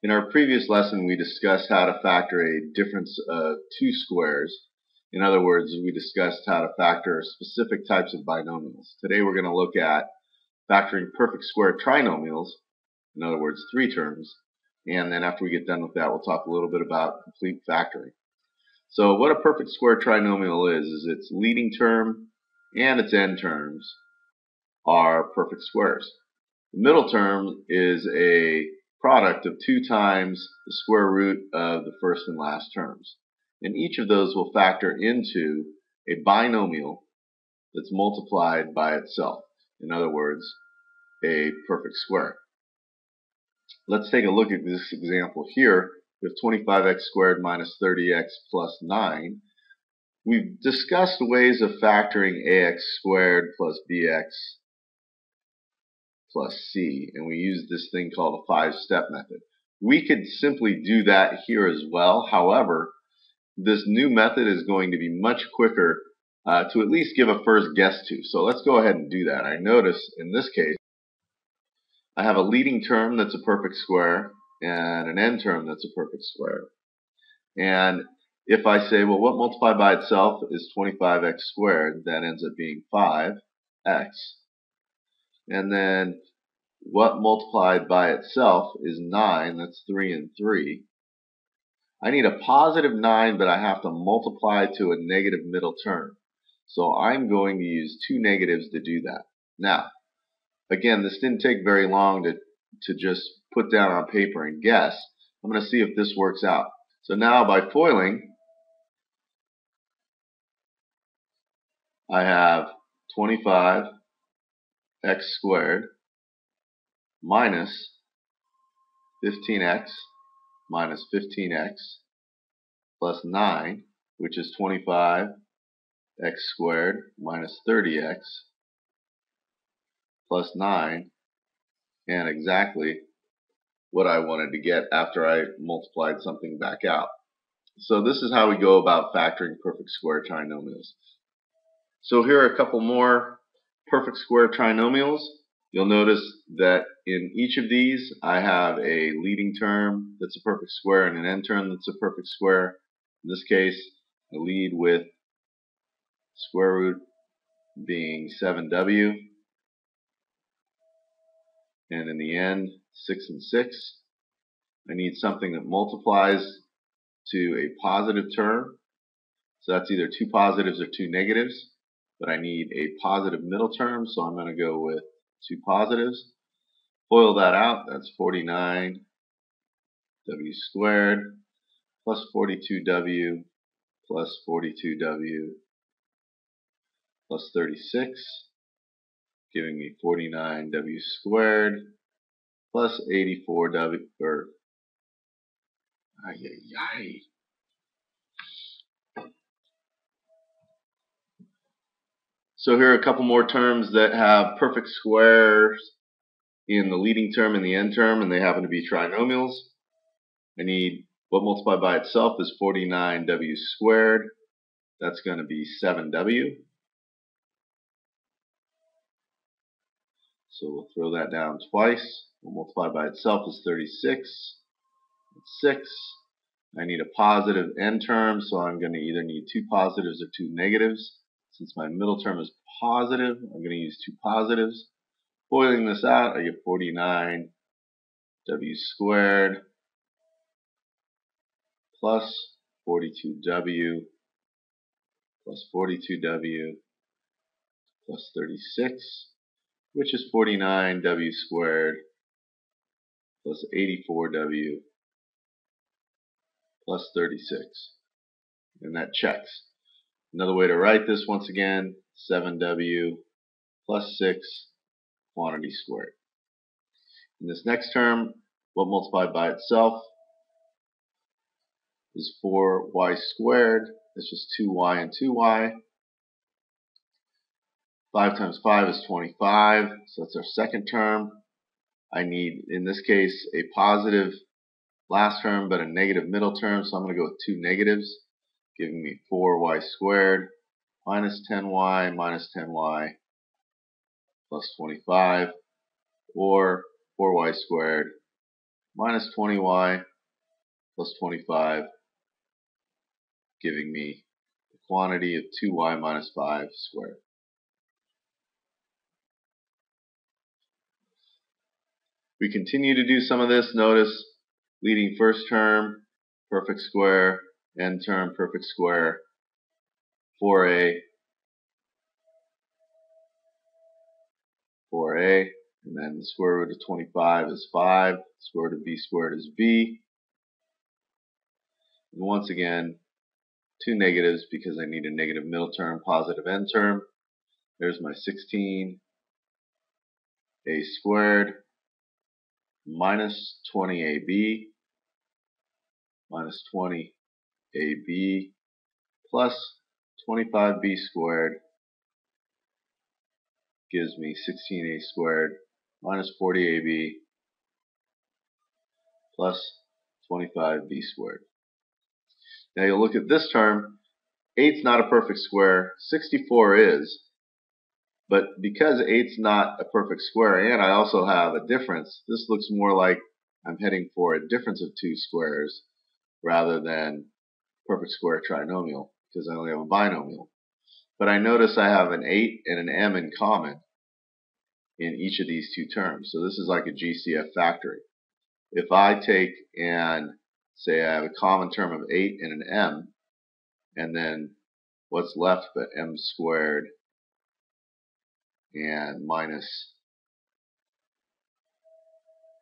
In our previous lesson, we discussed how to factor a difference of two squares. In other words, we discussed how to factor specific types of binomials. Today we're going to look at factoring perfect square trinomials, in other words, three terms, and then after we get done with that, we'll talk a little bit about complete factoring. So what a perfect square trinomial is its leading term and its end terms are perfect squares. The middle term is a product of 2 times the square root of the first and last terms. And each of those will factor into a binomial that's multiplied by itself. In other words, a perfect square. Let's take a look at this example here. We have 25x squared minus 30x plus 9. We've discussed ways of factoring ax squared plus bx plus c, and we use this thing called a 5-step method. We could simply do that here as well. However, this new method is going to be much quicker to at least give a first guess to. So let's go ahead and do that. I notice in this case I have a leading term that's a perfect square and an end term that's a perfect square. And if I say, well, what multiplied by itself is 25x squared, that ends up being 5x. And then what multiplied by itself is 9, that's 3 and 3. I need a positive 9, but I have to multiply to a negative middle term. So I'm going to use 2 negatives to do that. Now, again, this didn't take very long to just put down on paper and guess. I'm going to see if this works out. So now by foiling, I have 25x squared minus 15x minus 15x plus 9, which is 25x squared minus 30x plus 9, and exactly what I wanted to get after I multiplied something back out. So this is how we go about factoring perfect square trinomials. So here are a couple more perfect square trinomials. You'll notice that in each of these I have a leading term that's a perfect square and an end term that's a perfect square. In this case, I lead with square root being 7w, and in the end 6 and 6. I need something that multiplies to a positive term, so that's either 2 positives or 2 negatives, but I need a positive middle term, so I'm going to go with 2 positives. FOIL that out, that's 49w squared plus 42w plus 42w plus 36, giving me 49w squared plus 84w, or So here are a couple more terms that have perfect squares in the leading term and the end term, and they happen to be trinomials. I need what multiplied by itself is 49w squared. That's going to be 7w. So we'll throw that down twice. What multiplied by itself is 36. That's 6. I need a positive end term, so I'm going to either need 2 positives or 2 negatives. Since my middle term is positive, I'm going to use 2 positives. Foiling this out, I get 49w squared plus 42w plus 42w plus 36, which is 49w squared plus 84w plus 36. And that checks. Another way to write this, once again, 7w plus 6 quantity squared. In this next term, what multiplied by itself is 4y squared. That's just 2y and 2y. 5 times 5 is 25, so that's our second term. I need, in this case, a positive last term but a negative middle term, so I'm going to go with 2 negatives, giving me 4y squared minus 10y minus 10y plus 25, or 4y squared minus 20y plus 25, giving me the quantity of 2y minus 5 squared. We continue to do some of this. Notice leading first term, perfect square, end term, perfect square, 4a, 4a, and then the square root of 25 is 5, the square root of b squared is b. And once again, two negatives because I need a negative middle term, positive end term. There's my 16a squared minus 20ab minus 20ab plus 25b squared gives me 16a squared minus 40ab plus 25b squared. Now you'll look at this term. 8's not a perfect square, 64 is, but because 8's not a perfect square and I also have a difference, this looks more like I'm heading for a difference of two squares rather than perfect square trinomial because I only have a binomial. But I notice I have an 8 and an m in common in each of these two terms. So this is like a GCF factory. If I take and say I have a common term of 8 and an m, and then what's left but m squared and minus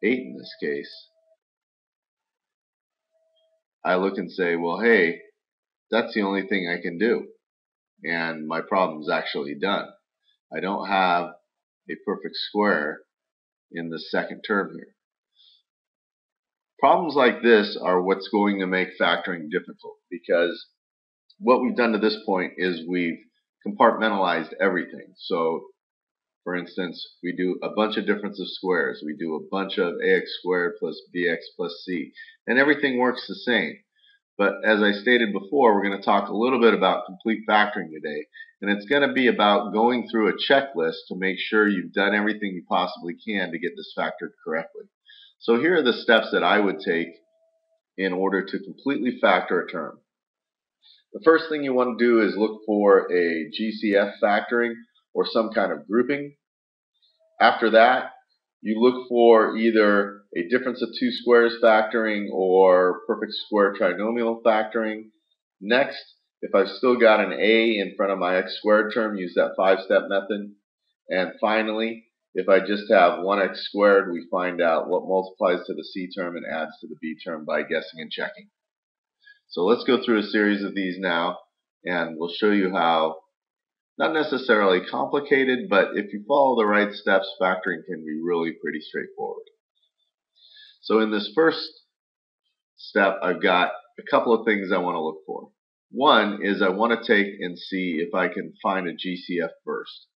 8 in this case, I look and say, well, hey, that's the only thing I can do. And my problem's actually done. I don't have a perfect square in the second term here. Problems like this are what's going to make factoring difficult because what we've done to this point is we've compartmentalized everything. So, for instance, we do a bunch of difference of squares. We do a bunch of ax squared plus bx plus c. And everything works the same. But as I stated before, we're going to talk a little bit about complete factoring today. And it's going to be about going through a checklist to make sure you've done everything you possibly can to get this factored correctly. So here are the steps that I would take in order to completely factor a term. The first thing you want to do is look for a GCF factoring or some kind of grouping. After that, you look for either a difference of two squares factoring or perfect square trinomial factoring. Next, if I've still got an a in front of my x squared term, use that 5-step method. And finally, if I just have 1x squared, we find out what multiplies to the c term and adds to the b term by guessing and checking. So let's go through a series of these now, and we'll show you how, not necessarily complicated, but if you follow the right steps, factoring can be really pretty straightforward. So in this first step, I've got a couple of things I want to look for. One is I want to take and see if I can find a GCF first.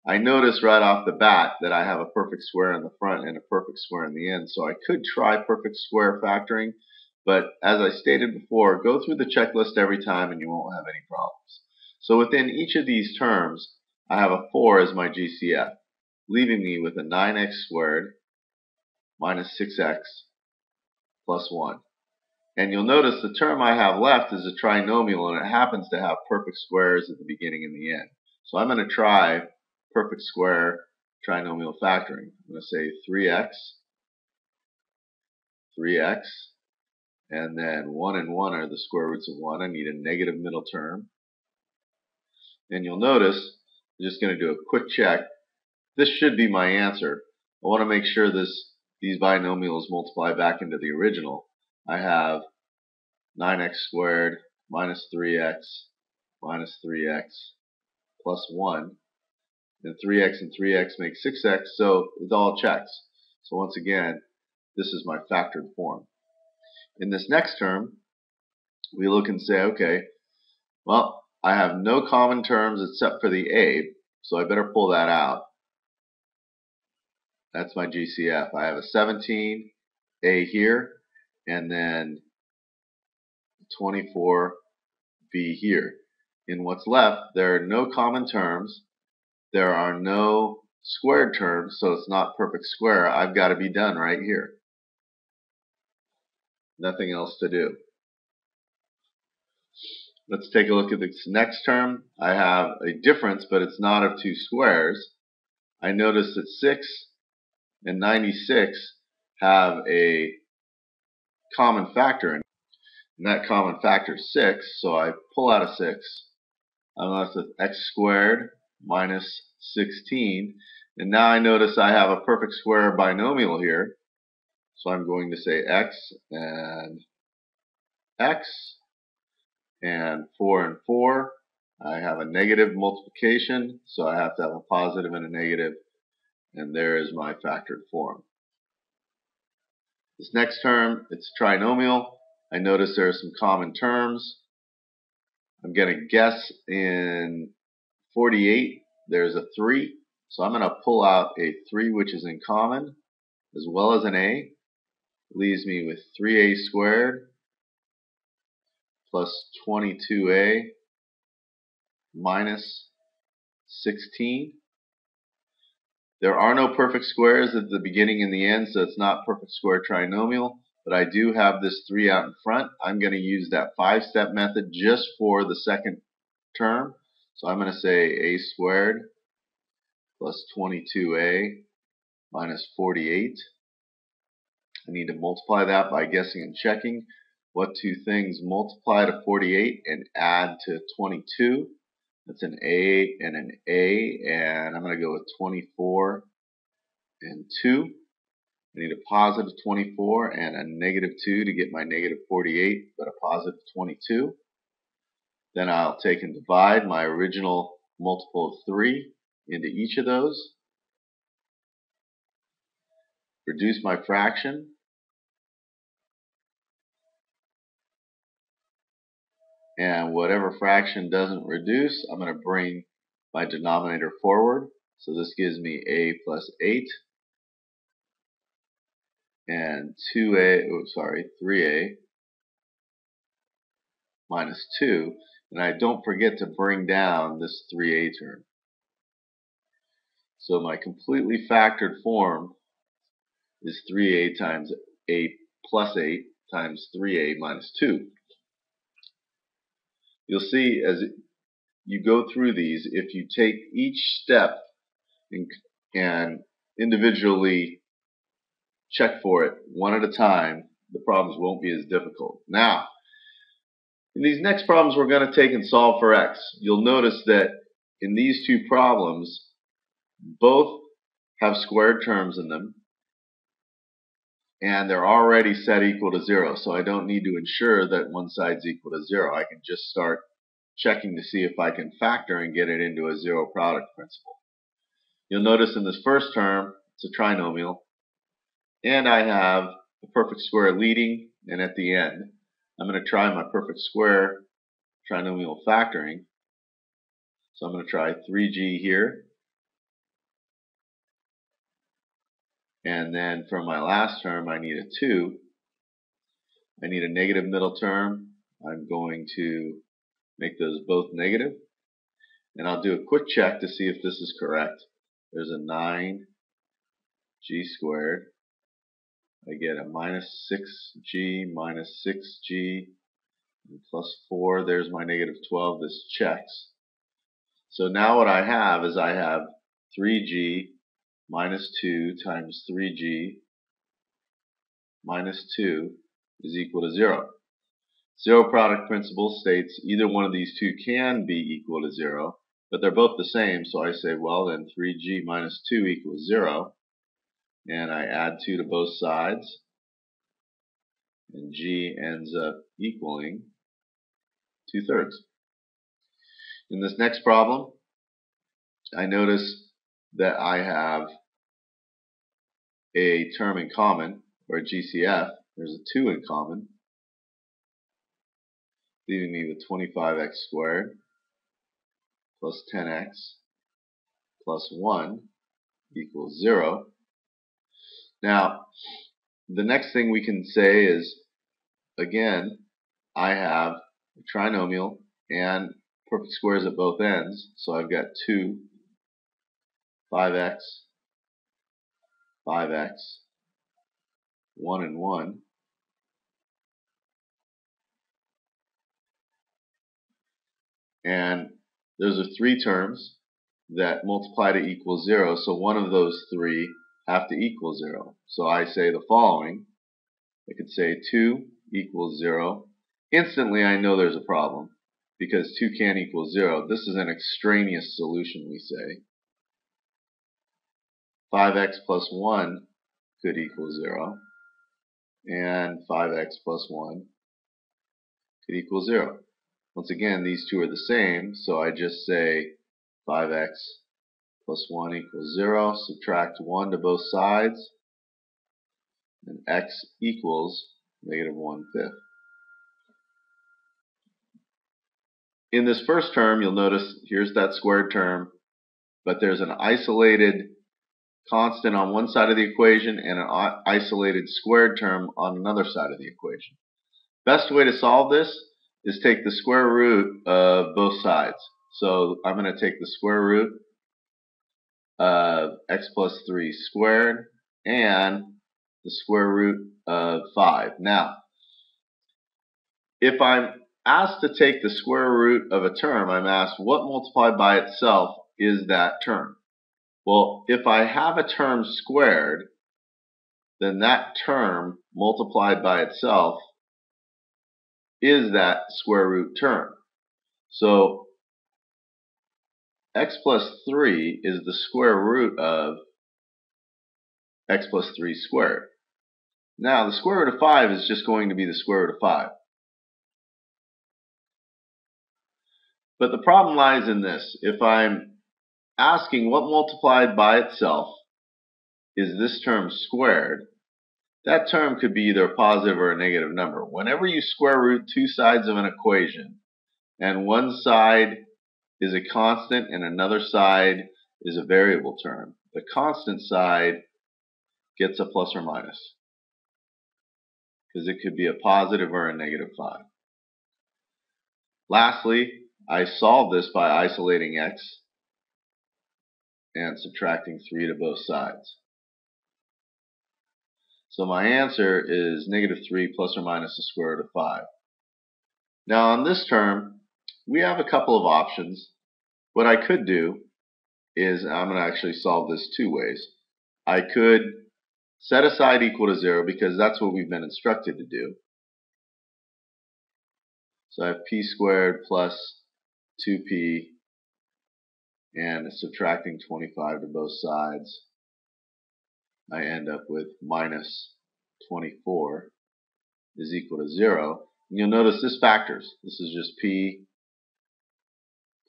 I notice right off the bat that I have a perfect square in the front and a perfect square in the end, so I could try perfect square factoring, but as I stated before, go through the checklist every time and you won't have any problems. So within each of these terms, I have a 4 as my GCF, leaving me with a 9x squared minus 6x plus 1. And you'll notice the term I have left is a trinomial, and it happens to have perfect squares at the beginning and the end. So I'm going to try perfect square trinomial factoring. I'm going to say 3x, and then 1 and 1 are the square roots of 1. I need a negative middle term. And you'll notice, I'm just going to do a quick check. This should be my answer. I want to make sure these binomials multiply back into the original. I have 9x squared minus 3x plus 1. And 3x and 3x make 6x, so it all checks. So once again, this is my factored form. In this next term, we look and say, okay, well, I have no common terms except for the a, so I better pull that out. That's my GCF. I have a 17a here, and then 24b here. In what's left, there are no common terms. There are no squared terms, so it's not perfect square. I've got to be done right here. Nothing else to do. Let's take a look at this next term. I have a difference, but it's not of two squares. I notice that 6 and 96 have a common factor in it. And that common factor is 6, so I pull out a 6. I'm left with x squared minus 16. And now I notice I have a perfect square binomial here. So I'm going to say x and x. And 4 and 4, I have a negative multiplication, so I have to have a positive and a negative, and there is my factored form. This next term, it's trinomial. I notice there are some common terms. I'm going to guess in 48 there's a 3, so I'm going to pull out a 3 which is in common, as well as an a. It leaves me with 3a squared plus 22a minus 16. There are no perfect squares at the beginning and the end, so it's not perfect square trinomial, but I do have this 3 out in front. I'm going to use that 5-step method just for the second term. So I'm going to say a squared plus 22a minus 48. I need to multiply that by guessing and checking what two things multiply to 48 and add to 22. That's an A and an A, and I'm going to go with 24 and 2. I need a positive 24 and a negative 2 to get my negative 48, but a positive 22. Then I'll take and divide my original multiple of 3 into each of those. Reduce my fraction. And whatever fraction doesn't reduce, I'm going to bring my denominator forward. So this gives me a plus 8 and 3a minus 2. And I don't forget to bring down this 3a term. So my completely factored form is 3a times a plus 8 times 3a minus 2. You'll see as you go through these, if you take each step and individually check for it one at a time, the problems won't be as difficult. Now, in these next problems we're going to take and solve for x. You'll notice that in these two problems, both have squared terms in them, and they're already set equal to 0, so I don't need to ensure that one side's equal to 0. I can just start checking to see if I can factor and get it into a zero product principle. You'll notice in this first term, it's a trinomial, and I have a perfect square leading and at the end. I'm going to try my perfect square trinomial factoring. So I'm going to try 3g here. And then for my last term, I need a 2. I need a negative middle term. I'm going to make those both negative. And I'll do a quick check to see if this is correct. There's a 9g squared. I get a minus 6g minus 6g and plus 4. There's my negative 12. This checks. So now what I have is I have 3g minus 2 times 3g minus 2 is equal to 0. Zero product principle states either one of these two can be equal to 0, but they're both the same, so I say, well, then 3g minus 2 equals 0, and I add 2 to both sides, and g ends up equaling 2/3. In this next problem, I notice that I have a term in common, or a GCF. There's a 2 in common, leaving me with 25x squared plus 10x plus 1 equals 0. Now, the next thing we can say is, again, I have a trinomial and perfect squares at both ends, so I've got 2, 5x, 5x, 1 and 1. And those are three terms that multiply to equal 0, so one of those three have to equal 0. So I say the following. I could say 2 equals 0. Instantly I know there's a problem because 2 can't equal 0. This is an extraneous solution, we say. 5x plus 1 could equal 0, and 5x plus 1 could equal 0. Once again, these two are the same, so I just say 5x plus 1 equals 0, subtract 1 to both sides, and x equals negative 1/5. In this first term, you'll notice here's that squared term, but there's an isolated constant on one side of the equation and an isolated squared term on another side of the equation. Best way to solve this is take the square root of both sides. So I'm going to take the square root of x plus 3 squared and the square root of 5. Now, if I'm asked to take the square root of a term, I'm asked what multiplied by itself is that term. Well, if I have a term squared, then that term multiplied by itself is that square root term. So x plus 3 is the square root of x plus 3 squared. Now, the square root of 5 is just going to be the square root of 5. But the problem lies in this. If I'm asking what multiplied by itself is this term squared, that term could be either a positive or a negative number. Whenever you square root two sides of an equation, and one side is a constant and another side is a variable term, the constant side gets a plus or minus, because it could be a positive or a negative 5. Lastly, I solve this by isolating x and subtracting 3 to both sides. So my answer is negative 3 plus or minus the square root of 5. Now on this term, we have a couple of options. What I could do is, I'm going to actually solve this two ways. I could set aside equal to 0 because that's what we've been instructed to do. So I have p squared plus 2p and subtracting 25 to both sides. I end up with minus 24 is equal to 0. And you'll notice this factors. This is just p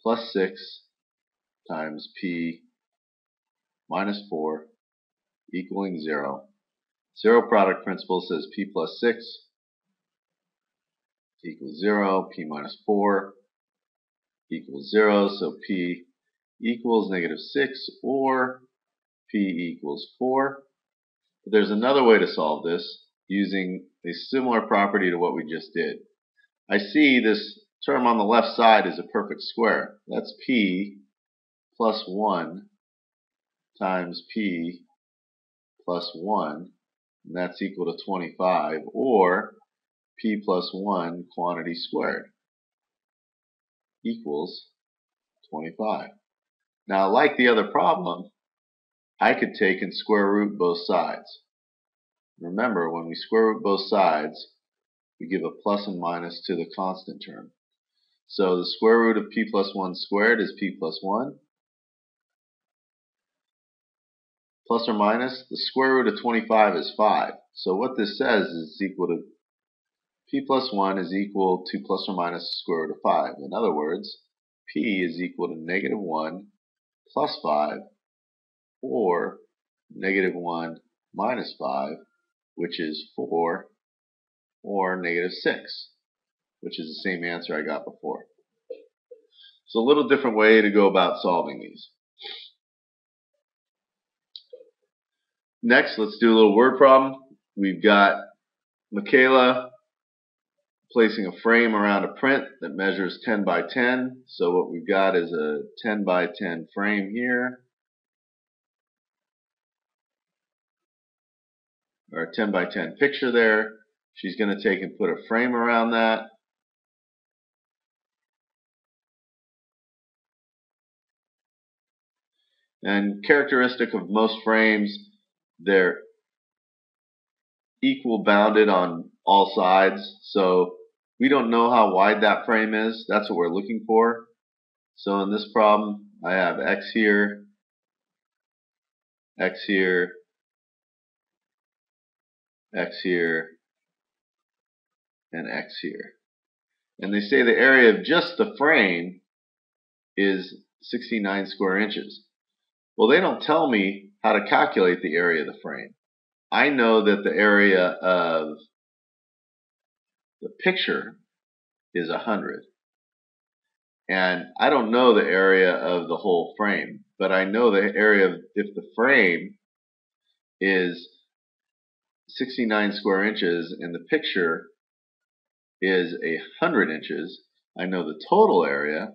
plus 6 times p minus 4 equaling 0. Zero product principle says p plus 6 equals 0, p minus 4 equals 0, so p equals negative 6 or p equals 4. But there's another way to solve this using a similar property to what we just did. I see this term on the left side is a perfect square. That's p plus 1 times p plus 1, and that's equal to 25, or p plus 1 quantity squared equals 25. Now, like the other problem, I could take and square root both sides. Remember, when we square root both sides, we give a plus and minus to the constant term. So the square root of p plus 1 squared is p plus 1. Plus or minus, the square root of 25 is 5. So what this says is it's equal to p plus 1 is equal to plus or minus the square root of 5. In other words, p is equal to negative 1 plus 5, or negative 1 minus 5, which is 4, or negative 6, which is the same answer I got before. So a little different way to go about solving these. Next, let's do a little word problem. We've got Michaela placing a frame around a print that measures 10 by 10. So what we've got is a 10 by 10 frame here, or a 10 by 10 picture there. She's going to take and put a frame around that. And characteristic of most frames, they're equal bounded on all sides. So we don't know how wide that frame is. That's what we're looking for. So in this problem, I have x here, x here, x here, and x here. And they say the area of just the frame is 69 square inches. Well, they don't tell me how to calculate the area of the frame. I know that the area of the picture is 100. And I don't know the area of the whole frame, but I know the area of, if the frame is 69 square inches and the picture is 100 inches, I know the total area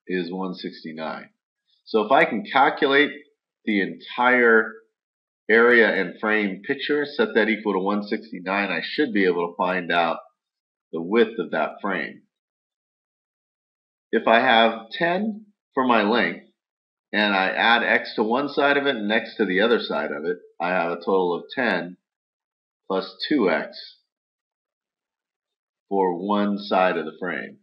is 169. So if I can calculate the entire area and frame picture, set that equal to 169, I should be able to find out the width of that frame. If I have 10 for my length and I add x to one side of it and x to the other side of it, I have a total of 10 plus 2x for one side of the frame.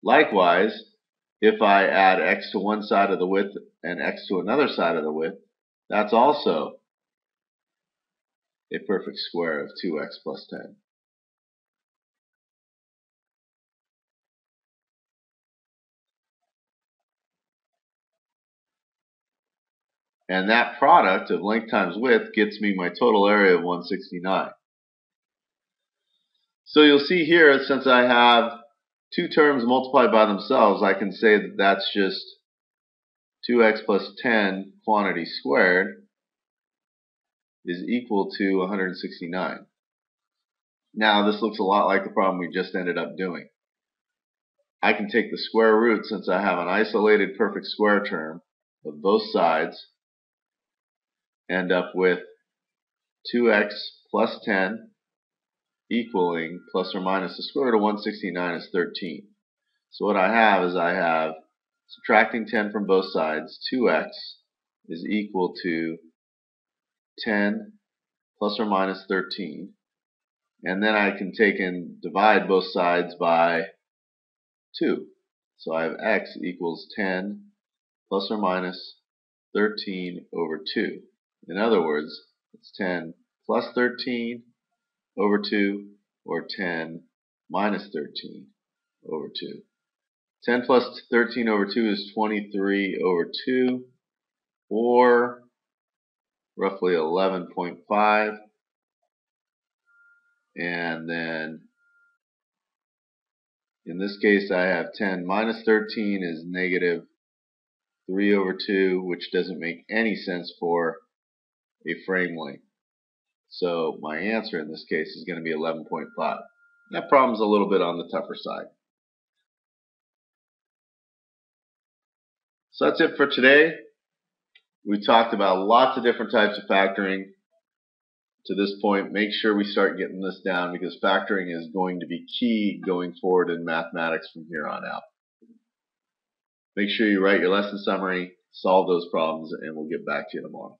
Likewise, if I add x to one side of the width and x to another side of the width, that's also a perfect square of 2x plus 10. And that product of length times width gets me my total area of 169. So you'll see here, since I have two terms multiplied by themselves, I can say that that's just 2x plus 10 quantity squared is equal to 169. Now this looks a lot like the problem we just ended up doing. I can take the square root, since I have an isolated perfect square term of both sides, end up with 2x plus 10 equaling plus or minus the square root of 169 is 13. So what I have subtracting 10 from both sides, 2x is equal to 10 plus or minus 13. And then I can take and divide both sides by 2. So I have x equals 10 plus or minus 13 over 2. In other words, it's 10 plus 13 over 2, or 10 minus 13 over 2. 10 plus 13 over 2 is 23 over 2, or roughly 11.5. And then in this case I have 10 minus 13 is negative 3 over 2, which doesn't make any sense for a frame length. So my answer in this case is going to be 11.5. That problem's a little bit on the tougher side. So that's it for today. We talked about lots of different types of factoring. To this point, make sure we start getting this down, because factoring is going to be key going forward in mathematics from here on out. Make sure you write your lesson summary, solve those problems, and we'll get back to you tomorrow.